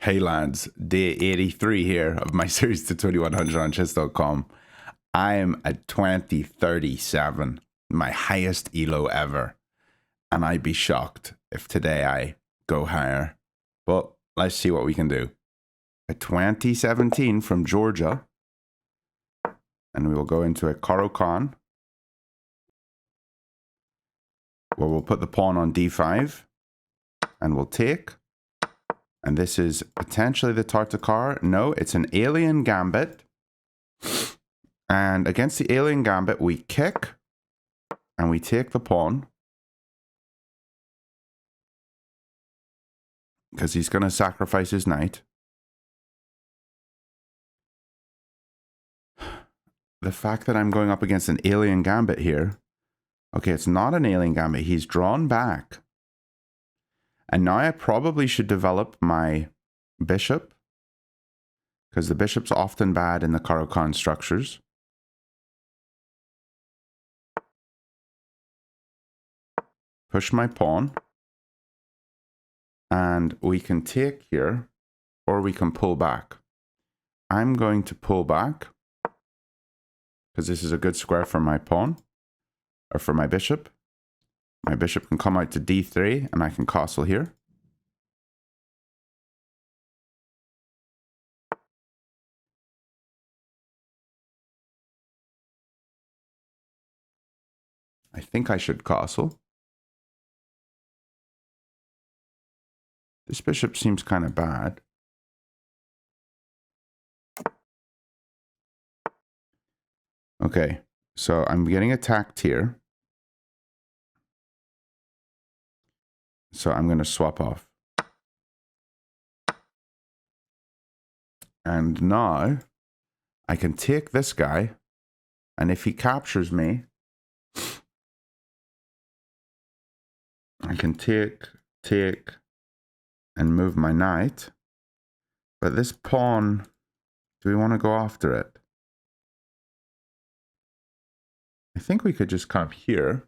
Hey lads, day 83 here of my series to 2100 on chess.com. I am at 2037, my highest elo ever, and I'd be shocked if today I go higher. But let's see what we can do. A 2017 from Georgia, and we will go into a Caro-Kann, where we'll put the pawn on d5, and we'll take. And this is potentially the Tartacar. No, it's an alien gambit. And against the alien gambit, we kick and we take the pawn. Because he's going to sacrifice his knight. The fact that I'm going up against an alien gambit here. Okay, it's not an alien gambit. He's drawn back. And now I probably should develop my bishop, because the bishop's often bad in the Caro-Kann structures. Push my pawn. And we can take here, or we can pull back. I'm going to pull back, because this is a good square for my pawn, or for my bishop. My bishop can come out to d3, and I can castle here. I think I should castle. This bishop seems kind of bad. Okay, so I'm getting attacked here. So I'm going to swap off. And now I can take this guy, and if he captures me, I can take, and move my knight. But this pawn, do we want to go after it? I think we could just come here,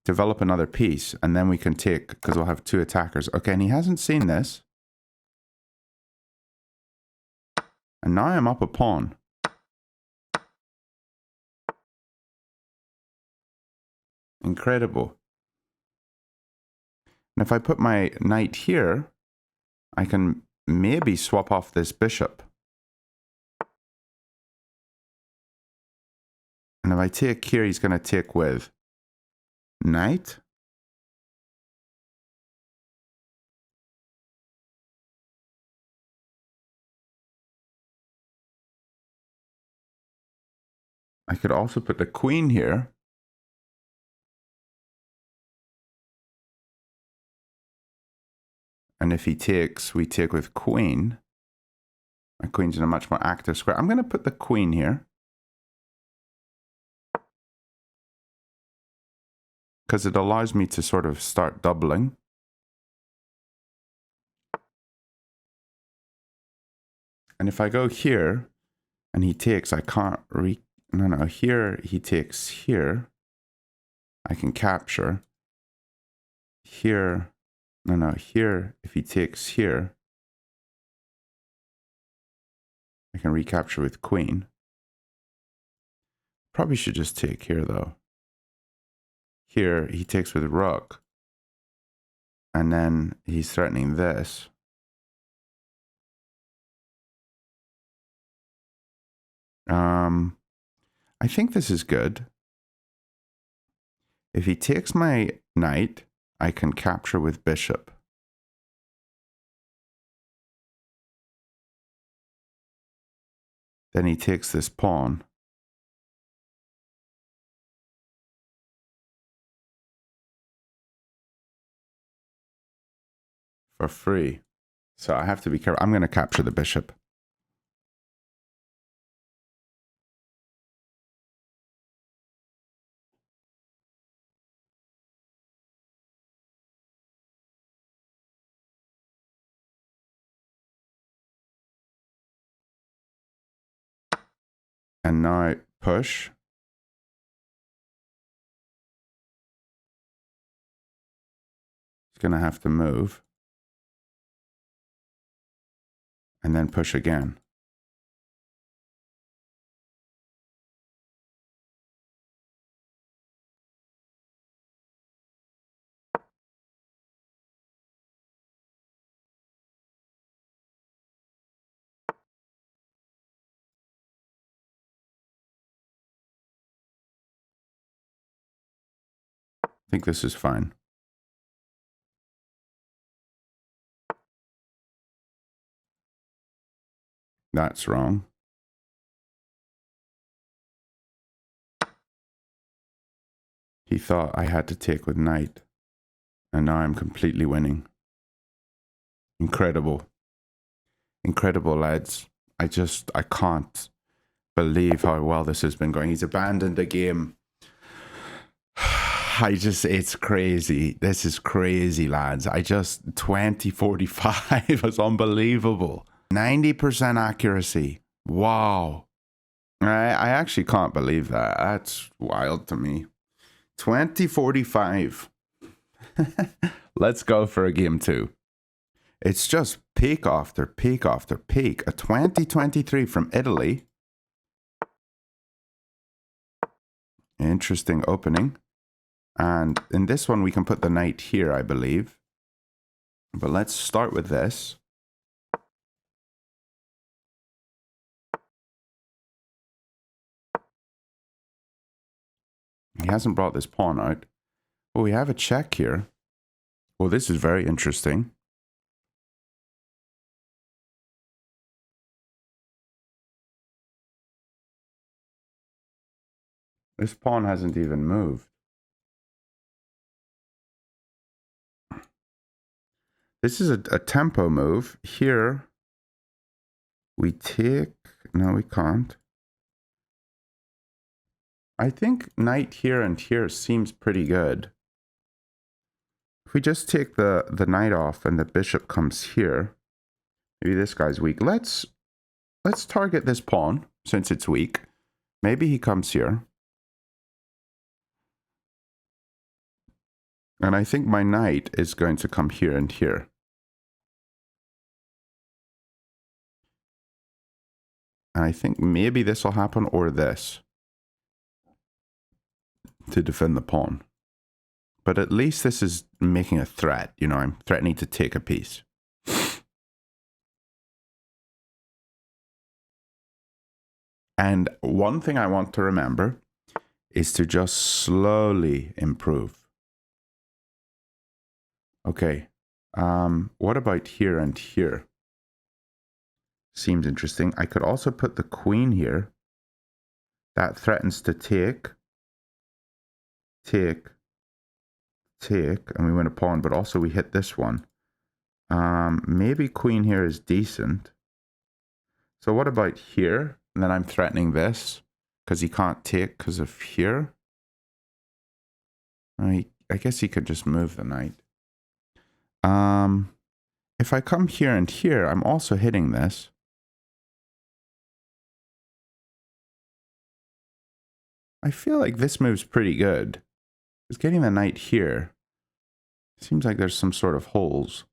develop another piece, and then we can take, because we'll have two attackers. Okay, and he hasn't seen this. And now I'm up a pawn. Incredible. And if I put my knight here, I can maybe swap off this bishop. And if I take here, he's going to take with knight. I could also put the queen here. And if he takes, we take with queen. My queen's in a much more active square. I'm going to put the queen here, because it allows me to sort of start doubling. And if I go here and he takes, I can't no, here he takes here. I can capture. Here, no, here, if he takes here, I can recapture with queen. Probably should just take here though. Here, he takes with rook. And then he's threatening this. I think this is good. If he takes my knight, I can capture with bishop. Then he takes this pawn. For free. So I have to be careful. I'm going to capture the bishop. And now I push. He's going to have to move. and then push again. I think this is fine. That's wrong. He thought I had to take with knight, and now I'm completely winning. Incredible. Incredible, lads. I can't believe how well this has been going. He's abandoned the game. It's crazy. This is crazy, lads. 2045 was unbelievable. 90% accuracy. Wow. I actually can't believe that. That's wild to me. 2045. Let's go for a game 2. It's just peak after peak after peak. A 2023 from Italy. Interesting opening. And in this one, we can put the knight here, I believe. But let's start with this. He hasn't brought this pawn out. Oh, we have a check here. Well, this is very interesting. This pawn hasn't even moved. This is a tempo move. Here, we take... No, we can't. I think knight here and here seems pretty good. If we just take the knight off and the bishop comes here, maybe this guy's weak. Let's target this pawn since it's weak. Maybe he comes here. And I think my knight is going to come here and here. And I think maybe this will happen or this to defend the pawn. But at least this is making a threat. You know, I'm threatening to take a piece. And one thing I want to remember is to just slowly improve. Okay. What about here and here? Seems interesting. I could also put the queen here. That threatens to take, and we win a pawn, but also we hit this one. Maybe queen here is decent. So what about here? And then I'm threatening this because he can't take because of here. I guess he could just move the knight. If I come here and here, I'm also hitting this. I feel like this move's pretty good. Because getting the knight here seems like there's some sort of holes.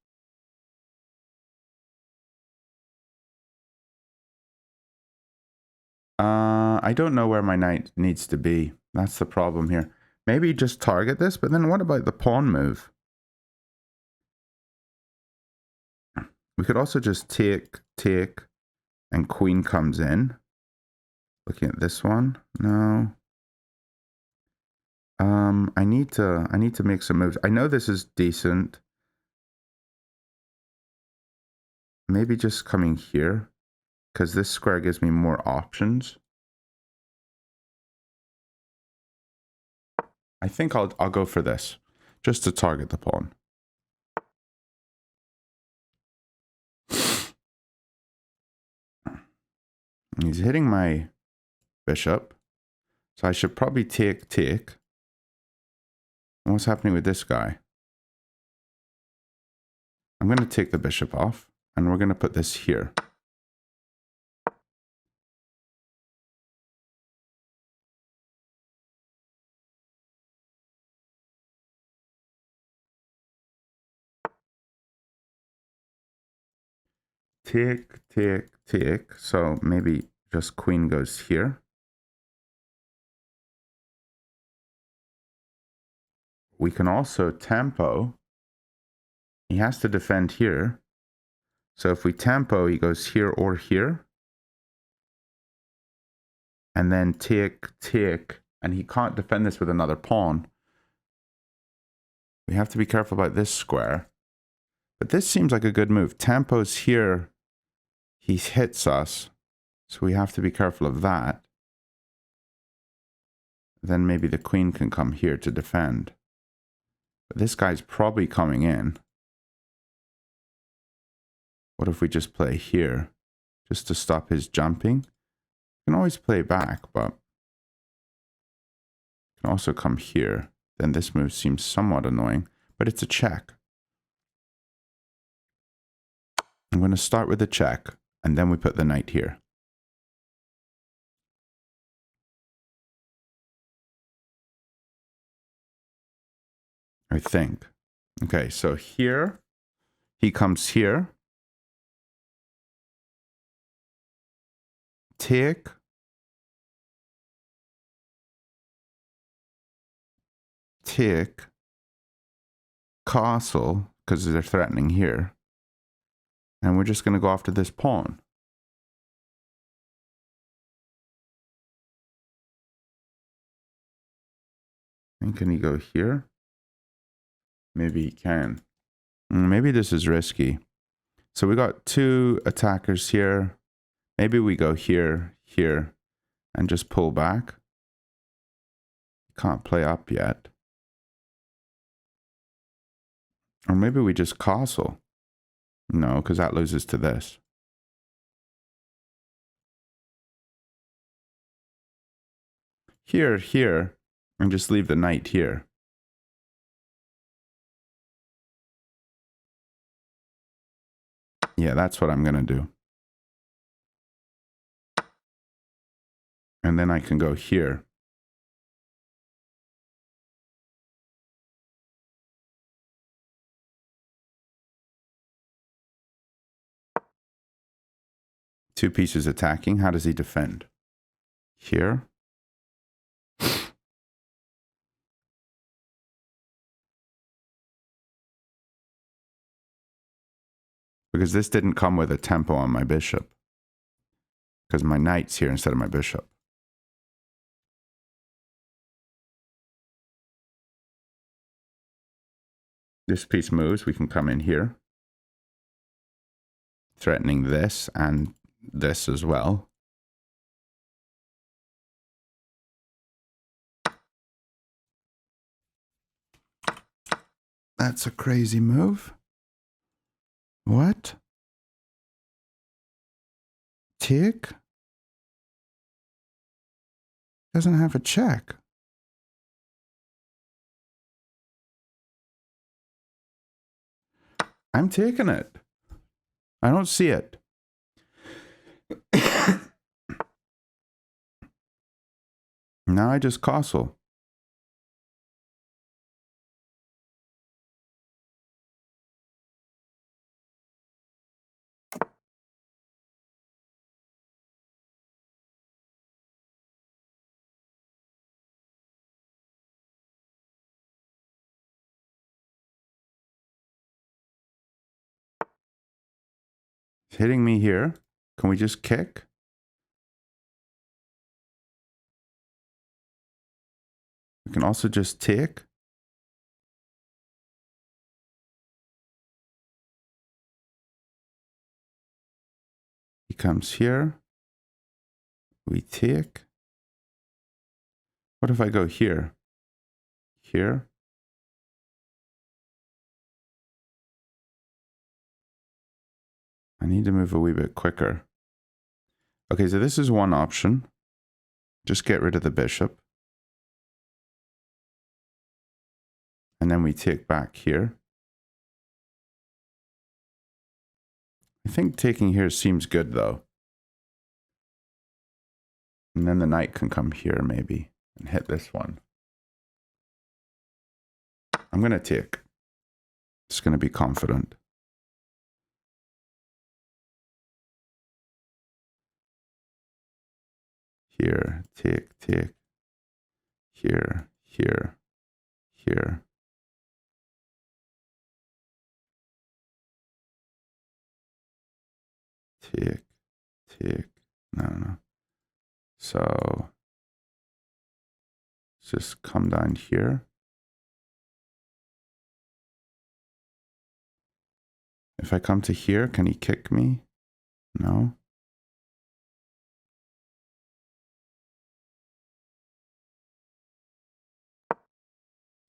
I don't know where my knight needs to be. That's the problem here. Maybe just target this, but then what about the pawn move? We could also just take, and queen comes in. Looking at this one, no. I need to make some moves. I know this is decent. Maybe just coming here, because this square gives me more options. I think I'll go for this, just to target the pawn. He's hitting my bishop, so I should probably take. And what's happening with this guy? I'm going to take the bishop off, and we're going to put this here. take, take, take. So maybe just queen goes here. We can also tempo. He has to defend here. So if we tempo, he goes here or here. And then take, take. And he can't defend this with another pawn. We have to be careful about this square. But this seems like a good move. Tempo's here. He hits us. So we have to be careful of that. Then maybe the queen can come here to defend. But this guy's probably coming in. What if we just play here? Just to stop his jumping? You can always play back, but you can also come here. Then this move seems somewhat annoying, but it's a check. I'm going to start with a check, and then we put the knight here. I think. Okay, so here, he comes here. Take. Take. Castle, because they're threatening here. And we're just going to go after this pawn. And can he go here? Maybe he can. Maybe this is risky. So we got two attackers here. Maybe we go here, here, and just pull back. Can't play up yet. Or maybe we just castle. No, because that loses to this. Here, here, and just leave the knight here. Yeah, that's what I'm going to do. And then I can go here. Two pieces attacking. How does he defend? Here. Because this didn't come with a tempo on my bishop. Because my knight's here instead of my bishop. This piece moves. We can come in here. Threatening this and this as well. That's a crazy move. What? Take? Doesn't have a check. I'm taking it. I don't see it. Now I just castle. It's hitting me here. Can we just kick? We can also just take. He comes here. We take. What if I go here? Here? I need to move a wee bit quicker. Okay, so this is one option. Just get rid of the bishop. And then we take back here. I think taking here seems good though. And then the knight can come here maybe and hit this one. I'm going to take. Just going to be confident. here, take, take, here, here, here. Take, take, no. So, let's just come down here. If I come to here, can he kick me? No.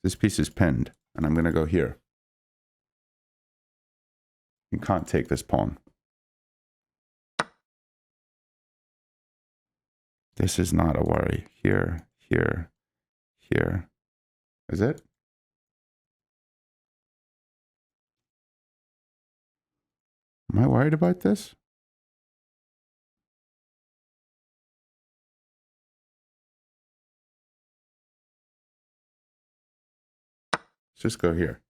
This piece is pinned, and I'm going to go here. You can't take this pawn. This is not a worry. Here, here, here. Is it? Am I worried about this? Let's just go here.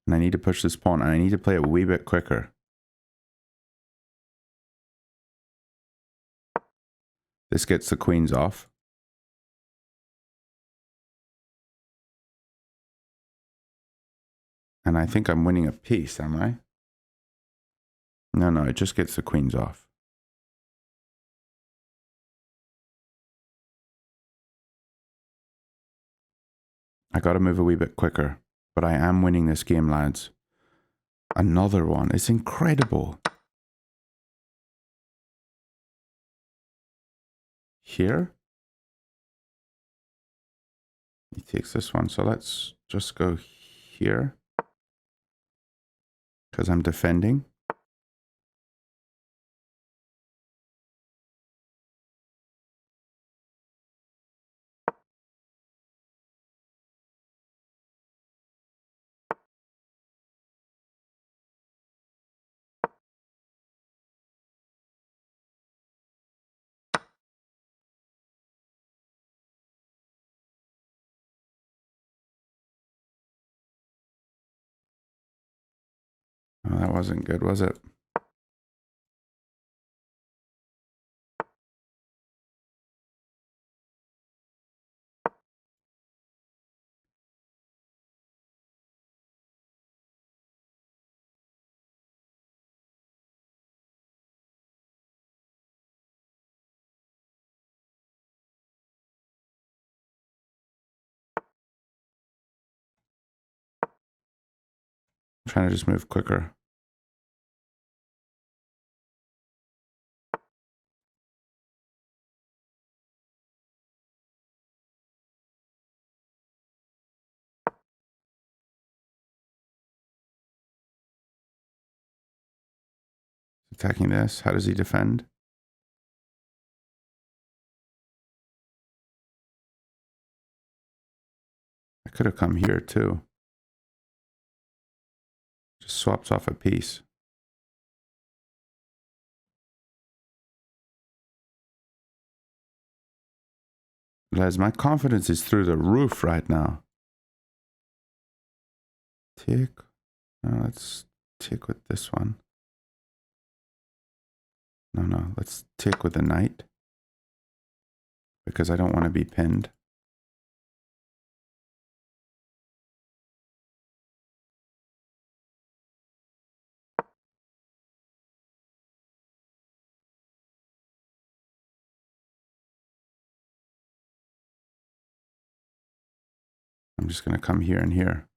And I need to push this pawn, and I need to play a wee bit quicker. This gets the queens off. And I think I'm winning a piece, am I? No, it just gets the queens off. I got to move a wee bit quicker. But I am winning this game, lads. Another one. It's incredible. Here. He takes this one. So let's just go here. Because I'm defending. Oh, that wasn't good, was it? I'm trying to just move quicker. Attacking this. How does he defend? I could have come here too. Just swaps off a piece. Les, my confidence is through the roof right now. Take. No, let's take with this one. No, let's take with the knight. Because I don't want to be pinned. I'm just going to come here and here.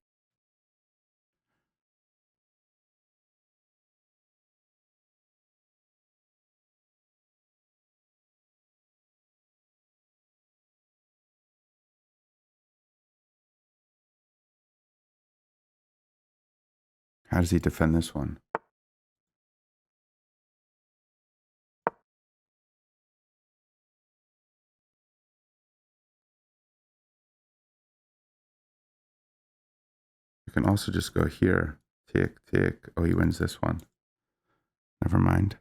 How does he defend this one? You can also just go here. Take, take. Oh, he wins this one. Never mind.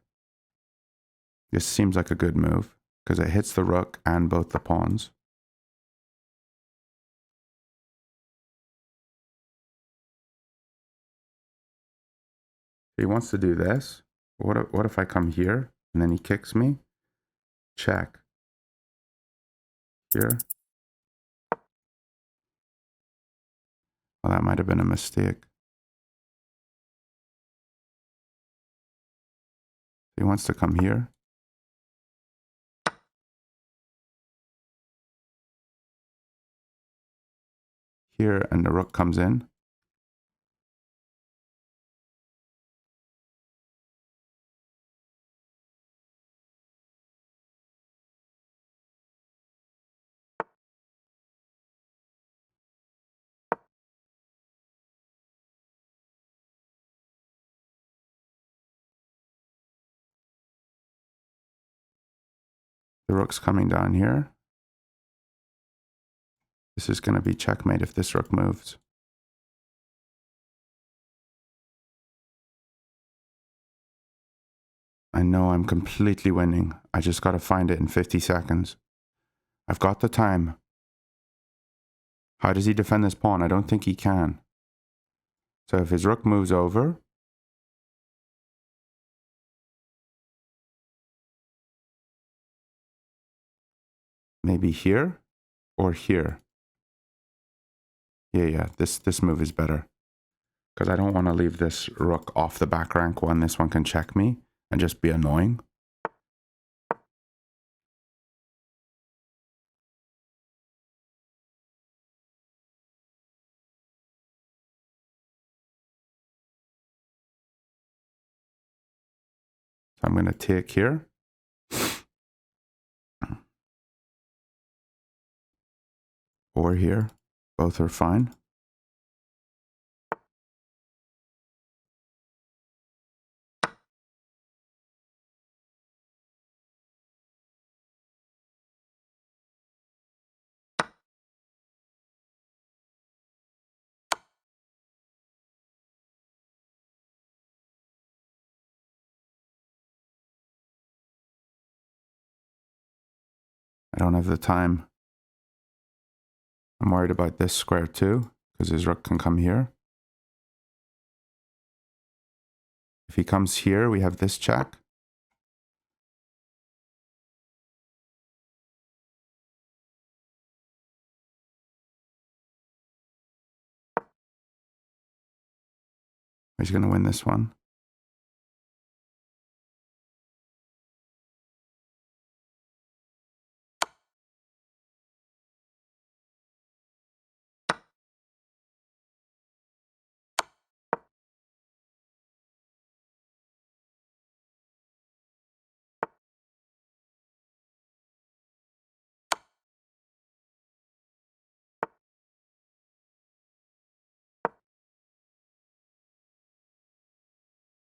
This seems like a good move because it hits the rook and both the pawns. He wants to do this. What if I come here and then he kicks me? Check. Here. Well, that might have been a mistake. He wants to come here. Here, and the rook comes in. The rook's coming down here. This is going to be checkmate if this rook moves. I know I'm completely winning. I just got to find it in 50 seconds. I've got the time. How does he defend this pawn? I don't think he can. So if his rook moves over, maybe here or here. Yeah, this move is better. Because I don't want to leave this rook off the back rank when this one can check me and just be annoying. So I'm going to take here. Or here. Both are fine. I don't have the time. I'm worried about this square too, because his rook can come here. If he comes here, we have this check. He's going to win this one.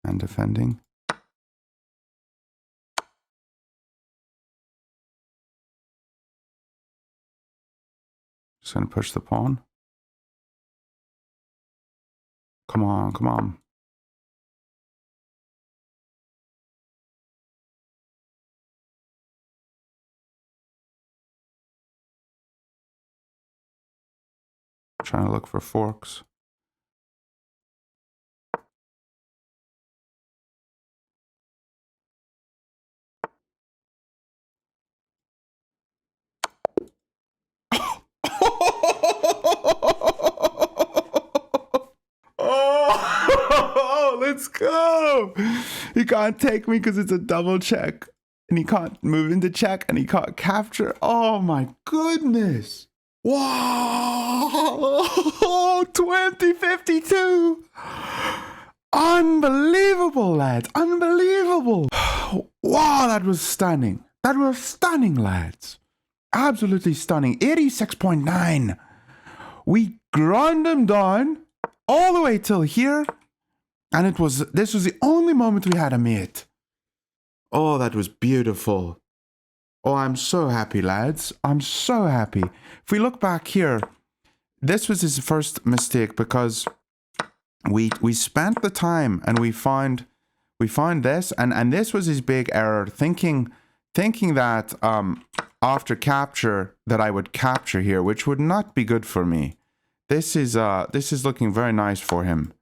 And defending. Just going to push the pawn. Come on, come on. Trying to look for forks. Oh, let's go. He can't take me because it's a double check. And he can't move into check and he can't capture. Oh my goodness. Wow. 2052. Unbelievable, lads. Unbelievable. Wow, that was stunning. That was stunning, lads. Absolutely stunning. 86.9. We ground him down all the way till here. And this was the only moment we had a mate. Oh, that was beautiful. Oh, I'm so happy, lads. I'm so happy. If we look back here, this was his first mistake because we spent the time and we found this and this was his big error, thinking that after capture that I would capture here, which would not be good for me. This is looking very nice for him.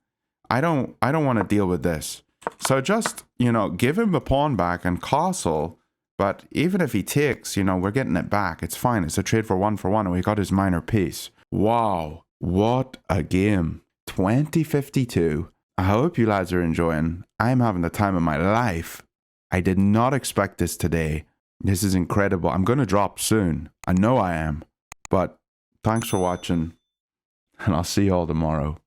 I don't want to deal with this. So just, give him the pawn back and castle. But even if he takes, we're getting it back. It's fine. It's a trade for one, and we got his minor piece. Wow. What a game. 2052. I hope you lads are enjoying. I'm having the time of my life. I did not expect this today. This is incredible. I'm going to drop soon. I know I am. But thanks for watching. And I'll see you all tomorrow.